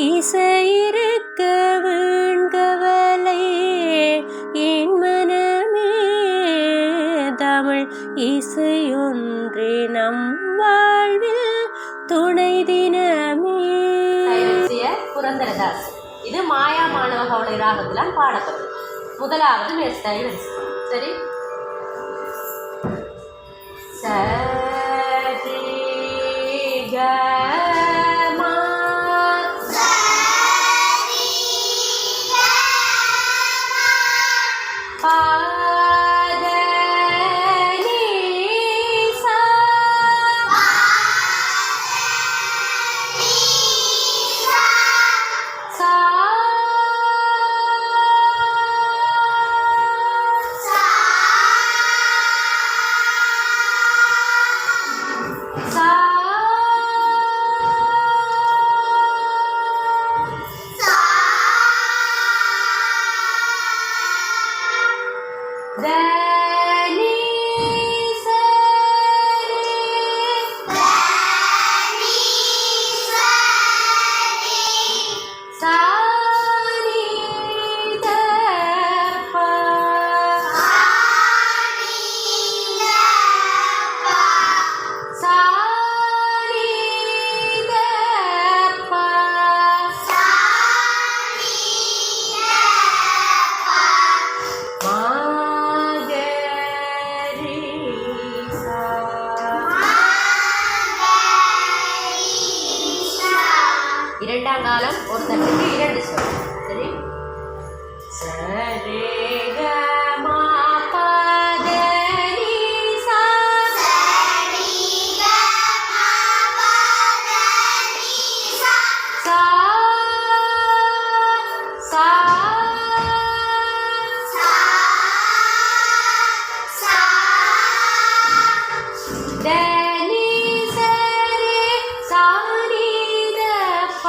இசையிருக்க வீண்கவலை என் மனமே தமிழ் இசையொன்றே நம் வாழ்வில் துணை தினமே. புரந்தரதாஸ். இது மாயா மாணவ கவலை ராகத்திலாம் பாடப்பட்டது. முதலாவது மேல்ஸ்தாய் வரிசை. சரி, சரி க இரண்டாம் காலம் ஒரு தட்டுக்கு இரண்டு சொல். சரி, சரி க மா ப த நீ சா. சா சா த நீ சரி சா நீ த ப.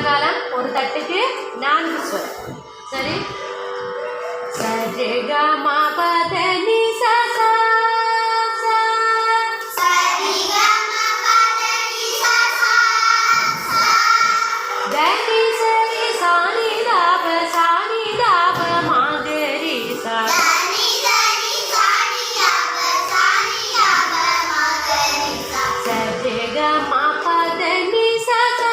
காலம் ஒரு தட்டுக்கு நான்கு சொல். சரி, சரி க ம ப த நீ சா சா சா. சரி க ம ப த நீ சா சா சா. த நீ சரி சா நீ த ப சா நீ த ப ம க ரி சா. த நீ சரி சா நீ த ப சா நீ த ப ம க ரி சா. சரி க ம ப த நீ சா சா.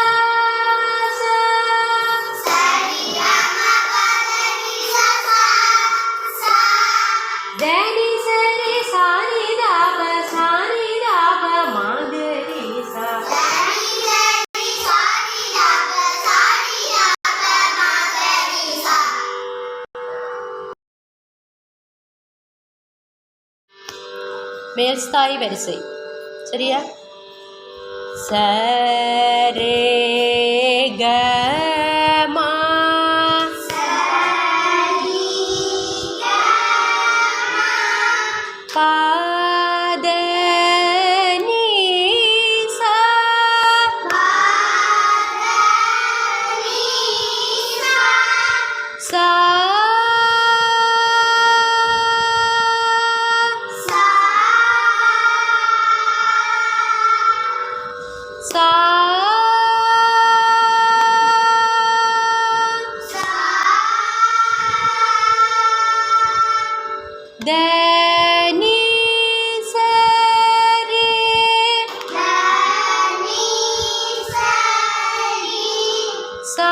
மேல்ஸ்தாய் வரிசை. சரியா, சரே க மா ப த நீ சா. சா சா த நீ சரி சா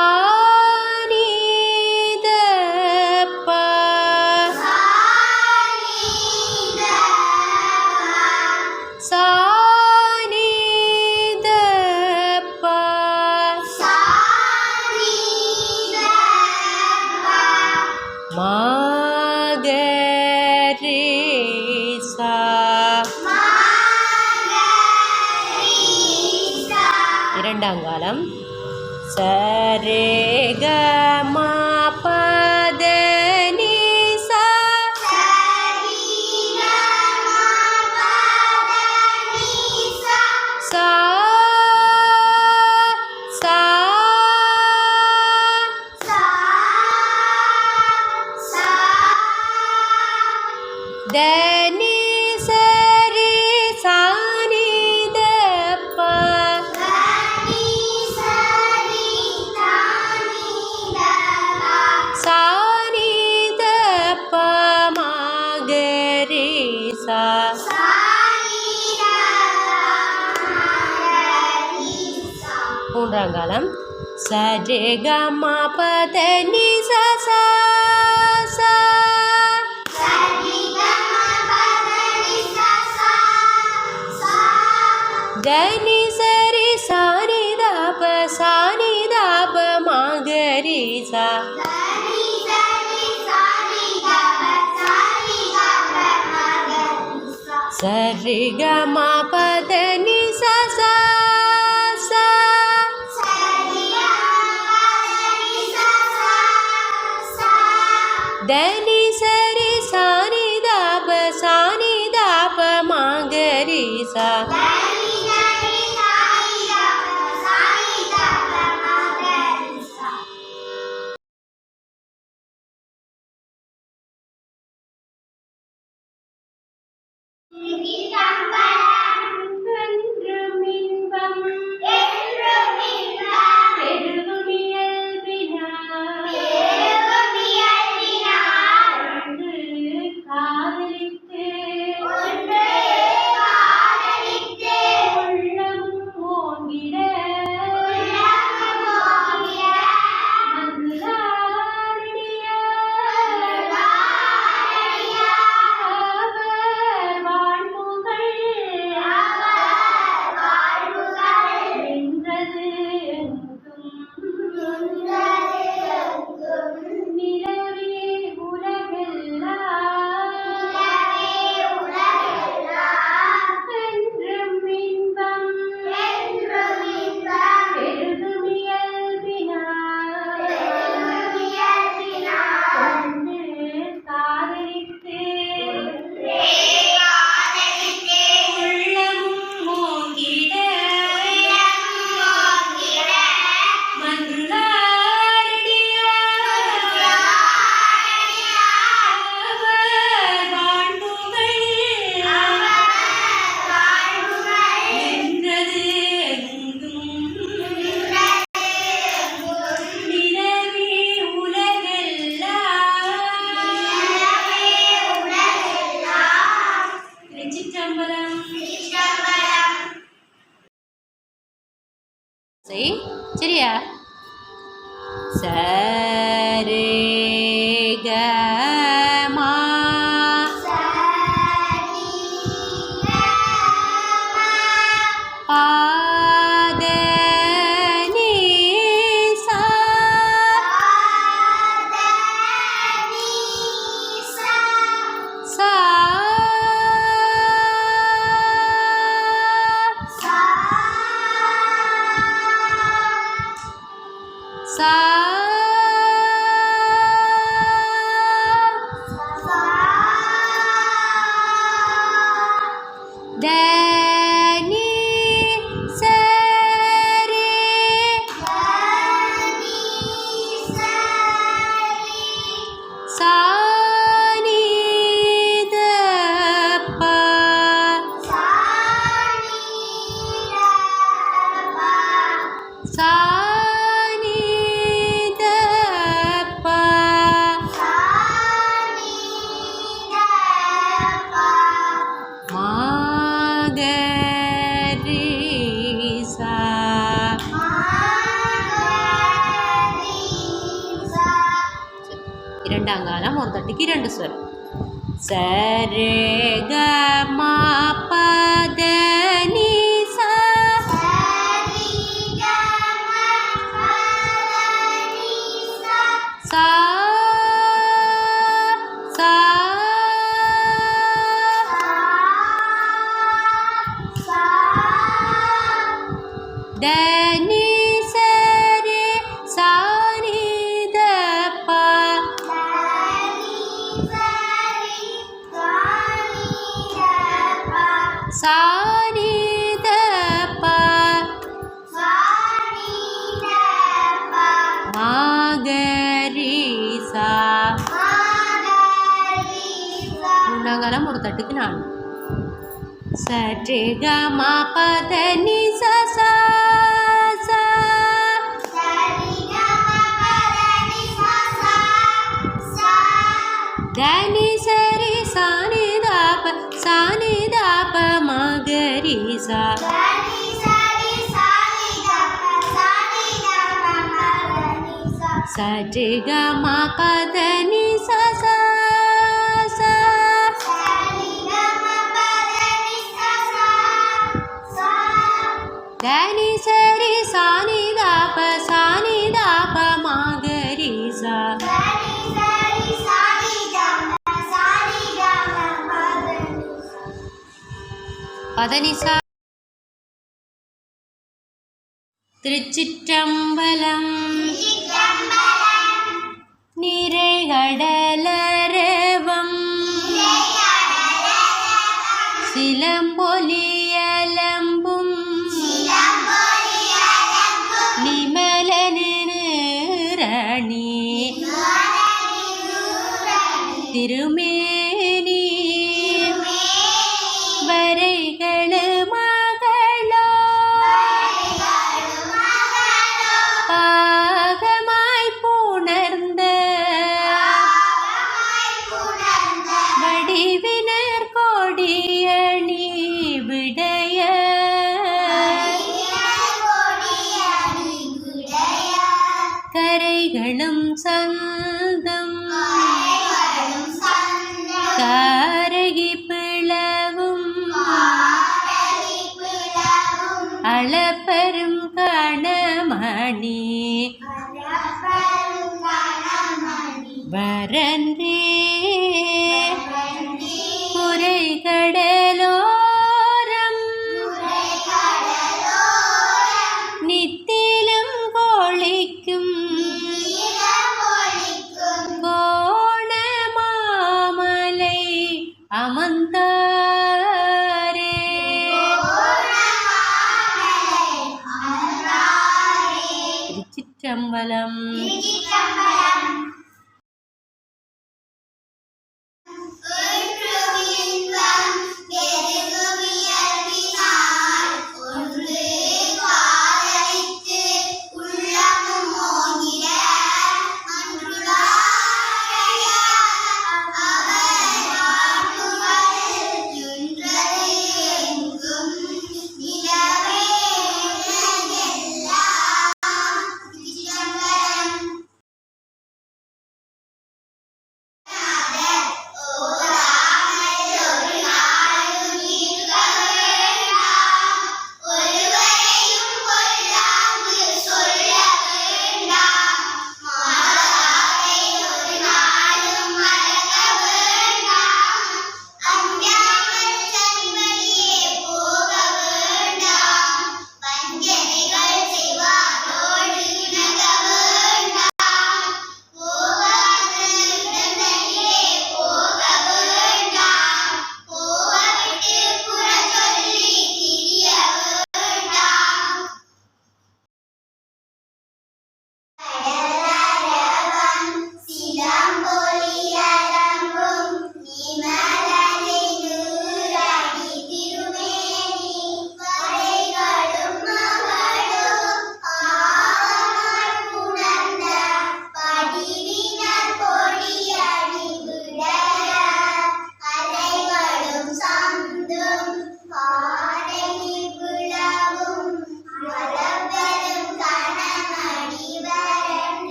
இரண்டாங்காலம் சரே க ம பத நி சா சா சா த நி சரி சா நி த ப சா நி த ப ம க ரே சா மூன்றாங்காலம் சரே க ம பத நி சா சா சா த நி சரி சா நி த ப சா நி த ப ம க ரே சா சரே க ம பத நி சா சா சா த நி சரி சா நி த ப சா நி த ப ம க ரே சா என்றும் இன்பம் பெருகும் இயல்பினார் ஒன்று காதலித்து உள்ளம் ஓங்கிட சரியா சரே க ம பத நி சா சா சா த நி சரி சா நி த ப சா நி த ப ம க ரே சா இரண்டாங்காலம் ஒரு தட்டுக்கு இரண்டு ஸ்வரம் சரே க ம பத நி சா சா சா த நி தாளங்காலம் ஒரு தட்டுக்கு 4. சரி க ம பத நி ச ச ச. த நி சரி சா நி த ப சா நி த ப ம க ரி சா. சரி க ம பத நி ச ச ச. த நி சரி சா நி த ப சா நி த ப ம க ரி சா. பதனிசா. திருச்சிற்றம்பலம். நிறைகடலரவம் சிலம்பொலியலம்பும் நிமலனி திருமேனி வரைகளு மகளோ பாகமாய் புணர்ந்த வடிவினர் கொடியணி விடைய கரைகளும் சந்தம் காரகி பிளவும் அளப்பெரும் கணமணி வரன்றே குரைகடலோரம் நித்திலம் கோழிக்கும் கோணமாமலை அமர்ந்தாரே. திருச்சிற்றம்பலம்.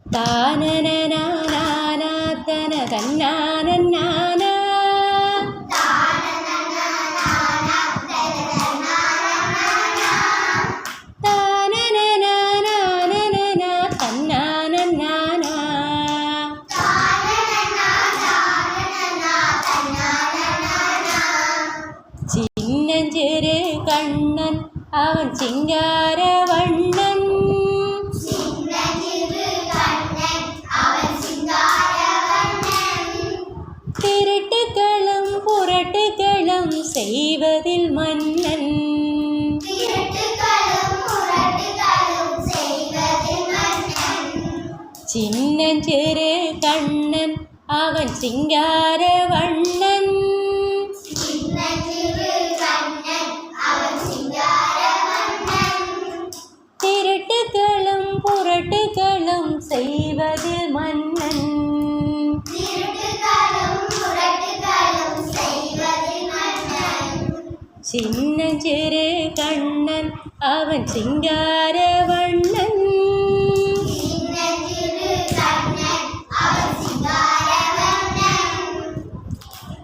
தானனனானா தன தன்னானன்னானா தானனனானா தன்னானன்னானா சின்னஞ்சிறு கண்ணன் அவன் சிங்கார வண்ணன் திரு சின்னஞ்சிறு கண்ணன் அவன் சிங்கார வண்ணன். திருட்டுகளும் புரட்டுகளும் செய்வது மன்னன். சின்னஞ்சிறு கண்ணன் அவன் சிங்கார வண்ணன்.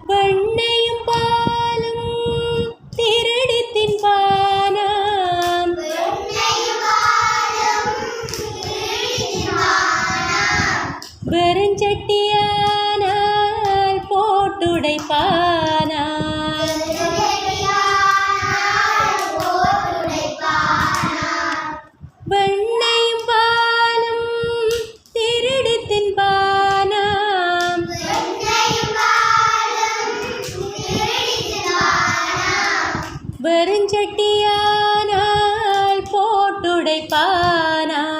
வெண்ணையும் பாலும் திருடி தின்பானாம். வெறுஞ்சட்டியானால் போட்டுடைப்பானாம். வெண்ணையும் பாலும் திருடி தின்பானாம். வெறுஞ்சட்டியானால் போட்டுடைப்பானாம்.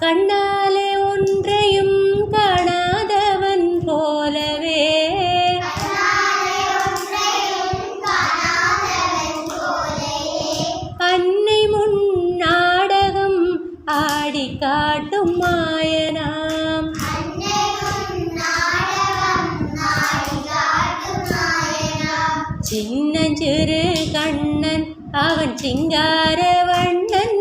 கண்ணாலே ஒன்றையும் காணாதவன் போலவே அன்னை முன் நாடகம் ஆடி காட்டும் மாயனாம். சின்னஞ்சிறு கண்ணன் அவன் சிங்கார வண்ணன்.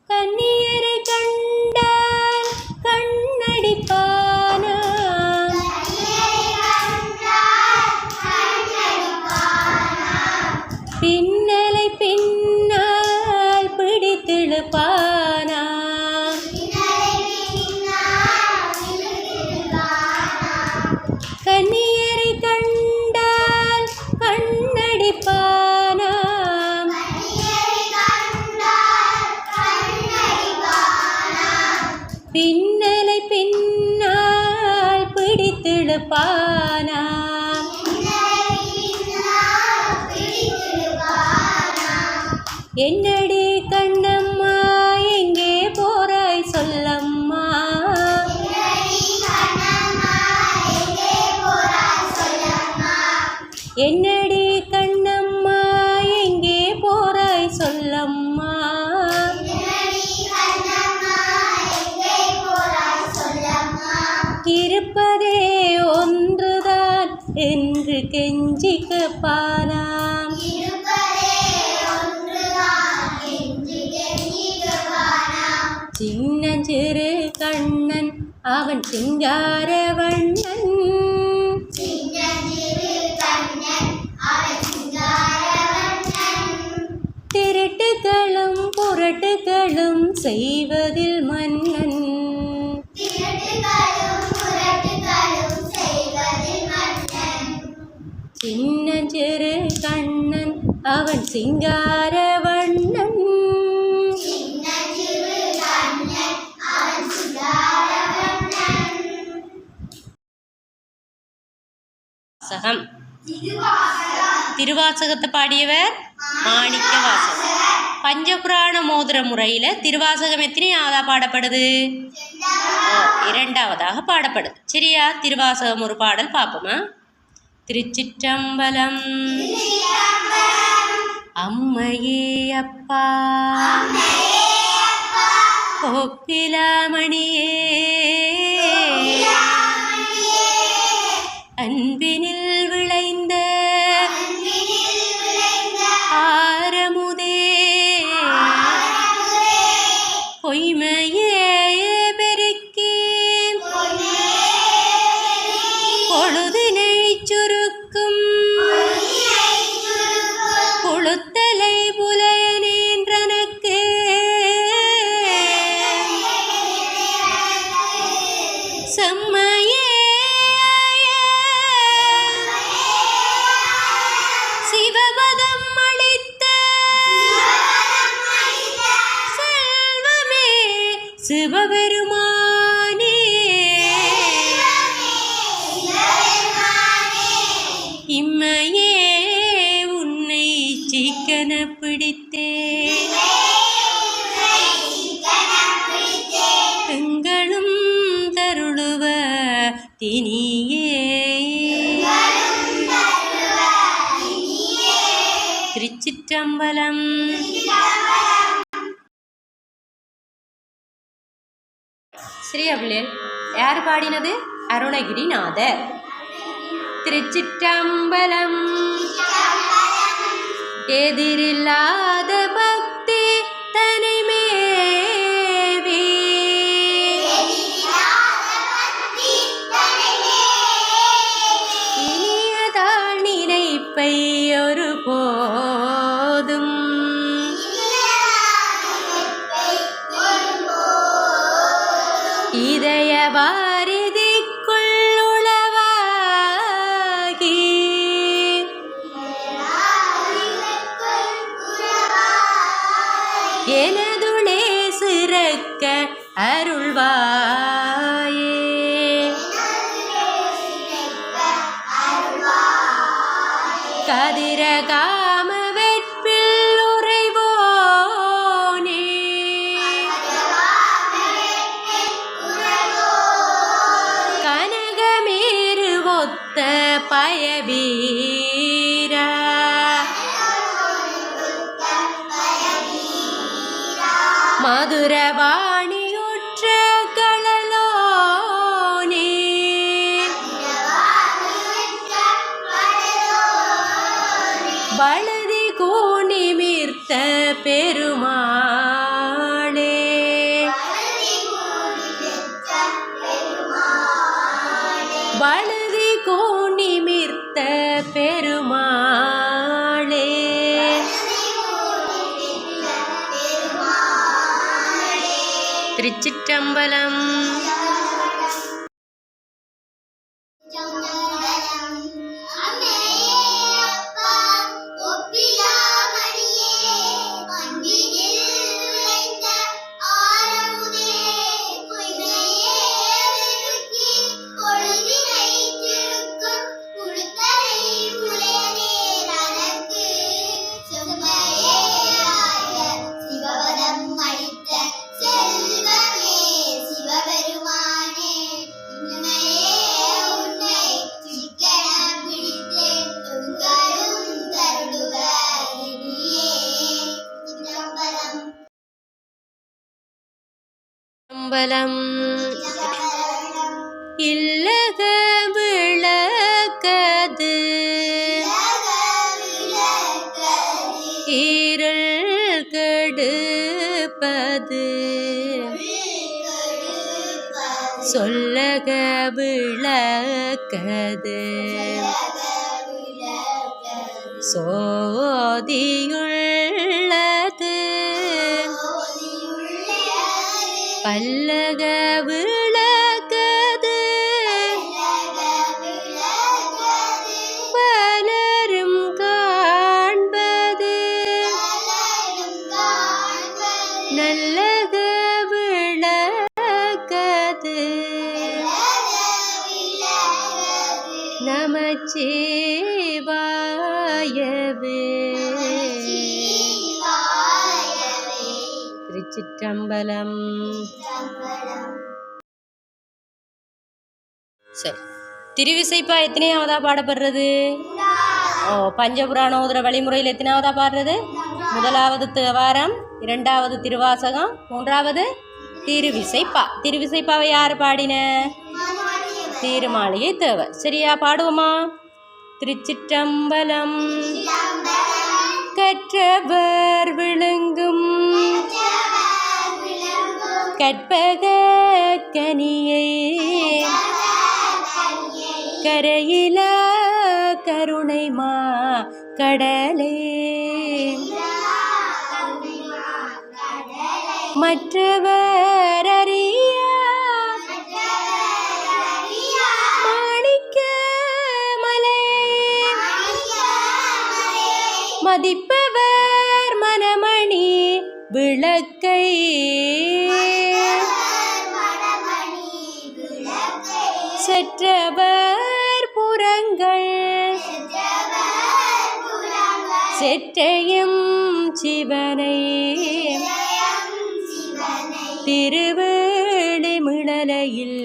கன்னியரை கண்டால் கண்ணடிப்பானாம். பின்னலை பின்னால் பிடித்திழுப்பானாம். கன்னியரை கண்டால் கண்ணடிப்பானாம். பின்னலை பின்னால் பிடித்திழுப்பானாம். என்னடி கண்ணம்மா எங்கே போறாய் சொல்லம்மா. என்னடி கண்ணம்மா எங்கே போறாய் சொல்லம்மா. இருப்பதே ஒன்றுதான் என்று கெஞ்சி கேட்பானாம். சின்னஞ்சிறு கண்ணன் அவன் சிங்கார வண்ணன். திருட்டுகளும் புரட்டுகளும் செய்வதில் மன்னன். சின்னஞ்சிறு கண்ணன் அவன் சிங்கார வண்ணன். வாசகம். திருவாசகத்தை பாடியவர் மாணிக்கவாசகர். பஞ்சபுராண மோதிர முறையில் திருவாசகம் எத்தனையாவதா பாடப்படுது? இரண்டாவதாக பாடப்படுது. சரியா? திருவாசகம் ஒரு பாடல் பார்ப்போமா? திருச்சிற்றம்பலம். அம்மையே அப்பா கோப்பிலாமணியே அன்பினில் விளைந்த ஆரமுதே பொய்மையே பெருக்கி பொழுதினை சுருக்கும் புழுத்தலை புலையனேன்றனக்கு பிடித்தேன் எங்களும் தருளுவ தினியே திருச்சிற்றம்பலம். சரியா பிள்ளைகள்? யார் பாடினது? அருணகிரிநாதர். திருச்சிற்றம்பலம். எதிரில்லாத பக்தி தனிமேவி இனியதாள் நினைப்பை ஒரு போதும் இதய வாரிதிக்குள் உளவாகி எனதுளே சிறக்க அருள்வாயே கதிரகாம வெற்பில் உறைவோனே கனகமேரு ஒத்த பயவீரா மதுரவாணியுற்ற களலோனே வலதி கூனிமிர்த்த பெருமாளே வலதி கூனிமிர்த்த பெருமாளே திருச்சிற்றம்பலம். அம்பலம். இல்லக விளக்கது இருள் கெடுப்பது சொல்லக விளக்கது சோதியுள்ளது பல்லக விளக்கது பலரும் காண்பது நல்லக விளக்கது நமச்சிவாயவே. திருச்சிற்றம்பலம். சரி, திருவிசைப்பா எத்தனையாவதா பாடப்படுறது? பஞ்சபுராண ஓதுற வழிமுறையில் எத்தனாவதா பாடுறது? முதலாவது தேவாரம், இரண்டாவது திருவாசகம், மூன்றாவது திருவிசைப்பா. திருவிசைப்பாவை யார் பாடின? திருமாளிகை தேவர். சரியா, பாடுவோமா? திருச்சிற்றம்பலம். கற்றவர் விளங்கும் கற்பக கனியை கரையிலா கருணைமா கடலே மற்றவர் அறியா மாணிக்க மலை மதிப்பவர் மனமணி விளக்கை செற்றவர் புறங்கள் செற்றையும் சிவனை திருவேளிமிழலையில்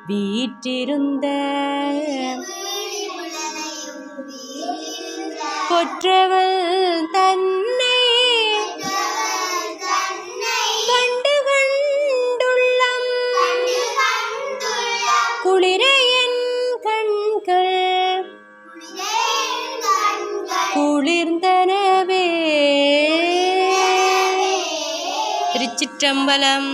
வீற்றிருந்த கொற்றவள் தன்னை கண்டு கண்டுள்ளம் குளிர என் கண்கள் குளிர்ந்தனவே. திருச்சிற்றம்பலம்.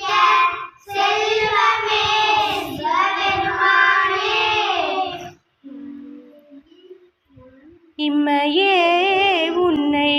Yeah. இம்மையே உன்னை